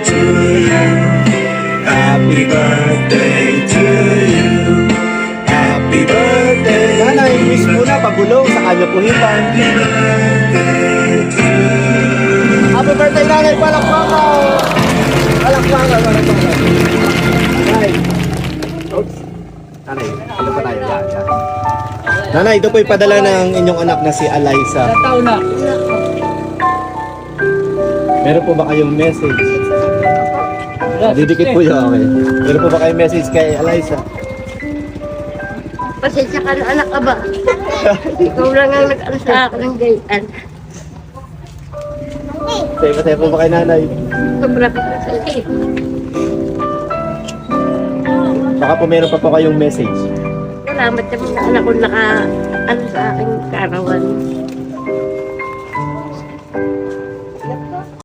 to you. Happy birthday to you. Happy birthday. Nanay, wish mo na pagulong sa kanya puhipan. Happy birthday, nanay! Palakpakan! Palakpakan! Nanay! Oops! Nanay, ano pa tayo? Yan. Nanay, ito po ipadala ng inyong anak na si Alyssa. Taon na. Meron po ba kayong message? Didikit po yun, okay. Meron po ba kayong message kay Alyssa? Pasensya ka na anak ka ba? Ikaw lang ang nag-ano sa akin ng gayaan. Masaya po ba kay nanay? Sobra ka sa akin. Baka po meron pa po kayong message. Salamat sa mga anak ko naka ano sa aking karawan.